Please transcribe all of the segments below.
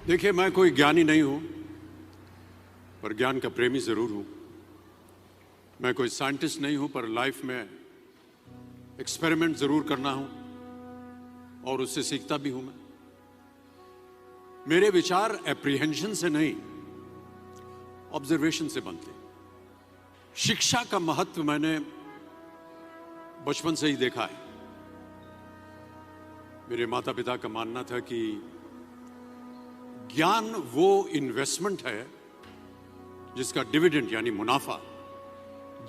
देखिए, मैं कोई ज्ञानी नहीं हूं, पर ज्ञान का प्रेमी जरूर हूं। मैं कोई साइंटिस्ट नहीं हूं, पर लाइफ में एक्सपेरिमेंट जरूर करना हूं और उससे सीखता भी हूं। मेरे विचार एप्रीहेंशन से नहीं, ऑब्जर्वेशन से बनते। शिक्षा का महत्व मैंने बचपन से ही देखा है। मेरे माता पिता का मानना था कि ज्ञान वो इन्वेस्टमेंट है जिसका डिविडेंड यानी मुनाफा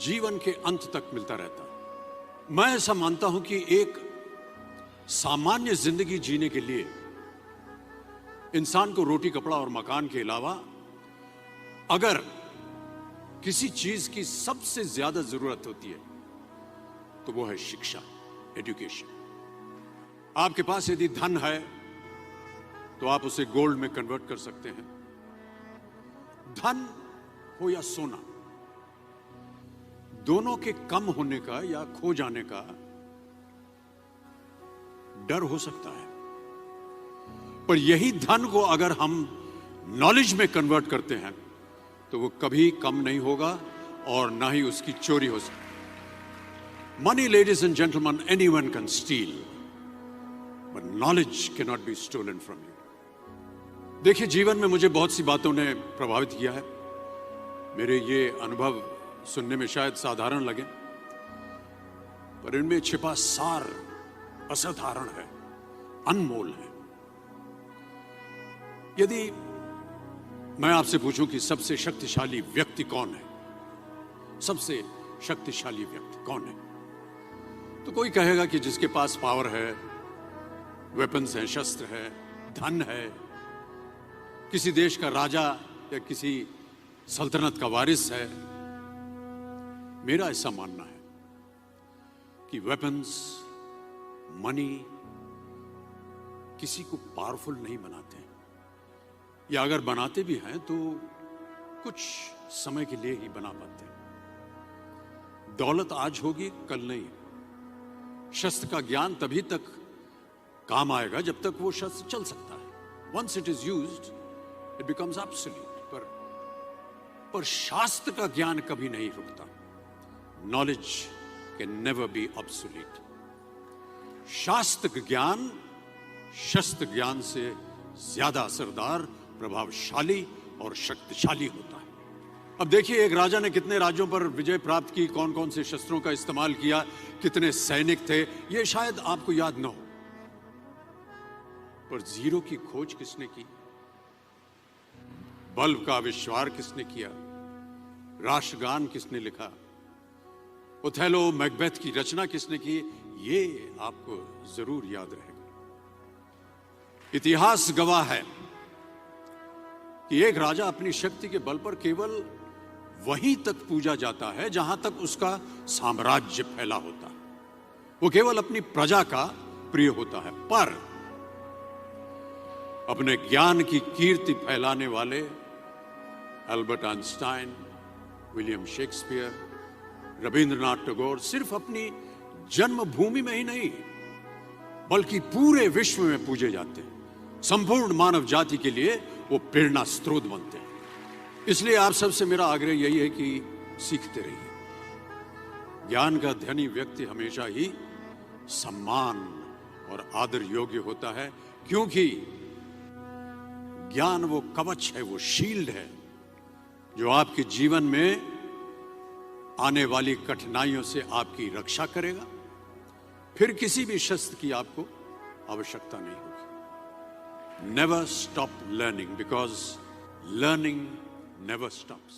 जीवन के अंत तक मिलता रहता है। मैं ऐसा मानता हूं कि एक सामान्य जिंदगी जीने के लिए इंसान को रोटी कपड़ा और मकान के अलावा अगर किसी चीज की सबसे ज्यादा जरूरत होती है तो वो है शिक्षा, एजुकेशन। आपके पास यदि धन है तो आप उसे गोल्ड में कन्वर्ट कर सकते हैं। धन हो या सोना, दोनों के कम होने का या खो जाने का डर हो सकता है, पर यही धन को अगर हम नॉलेज में कन्वर्ट करते हैं तो वो कभी कम नहीं होगा और ना ही उसकी चोरी हो सकती। Money, ladies and gentleman, anyone can steal, but knowledge can not be stolen from you. देखिए, जीवन में मुझे बहुत सी बातों ने प्रभावित किया है। मेरे ये अनुभव सुनने में शायद साधारण लगे, पर इनमें छिपा सार असाधारण है, अनमोल है। यदि मैं आपसे पूछूं कि सबसे शक्तिशाली व्यक्ति कौन है, सबसे शक्तिशाली व्यक्ति कौन है, तो कोई कहेगा कि जिसके पास पावर है, वेपन्स हैं, शस्त्र है, धन है, किसी देश का राजा या किसी सल्तनत का वारिस है। मेरा ऐसा मानना है कि वेपन्स, मनी किसी को पावरफुल नहीं बनाते, या अगर बनाते भी हैं तो कुछ समय के लिए ही बना पाते हैं। दौलत आज होगी, कल नहीं। शस्त्र का ज्ञान तभी तक काम आएगा जब तक वो शस्त्र चल सकता है। Once it is used it becomes absolute. पर शास्त्र का ज्ञान कभी नहीं रुकता। Knowledge can never be obsolete. शास्त्र ज्ञान शस्त्र ज्ञान से ज्यादा असरदार, प्रभावशाली और शक्तिशाली होता है। अब देखिए, एक राजा ने कितने राज्यों पर विजय प्राप्त की, कौन कौन से शस्त्रों का इस्तेमाल किया, कितने सैनिक थे, यह शायद आपको याद न हो, पर जीरो की खोज किसने की, बल्ब का आविष्कार किसने किया, राष्ट्रगान किसने लिखा, ओथेलो, मैकबेथ की रचना किसने की, ये आपको जरूर याद रहेगा। इतिहास गवाह है कि एक राजा अपनी शक्ति के बल पर केवल वहीं तक पूजा जाता है जहां तक उसका साम्राज्य फैला होता है। वो केवल अपनी प्रजा का प्रिय होता है। पर अपने ज्ञान की कीर्ति फैलाने वाले Albert Einstein, William Shakespeare, Rabindranath Tagore सिर्फ अपनी जन्मभूमि में ही नहीं बल्कि पूरे विश्व में पूजे जाते हैं। संपूर्ण मानव जाति के लिए वो प्रेरणा स्रोत बनते हैं। इसलिए आप सबसे मेरा आग्रह यही है कि सीखते रहिए। ज्ञान का धनी व्यक्ति हमेशा ही सम्मान और आदर योग्य होता है, क्योंकि ज्ञान वो कवच है, वो शील्ड है जो आपके जीवन में आने वाली कठिनाइयों से आपकी रक्षा करेगा। फिर किसी भी शस्त्र की आपको आवश्यकता नहीं होगी। Never stop learning, because learning never stops.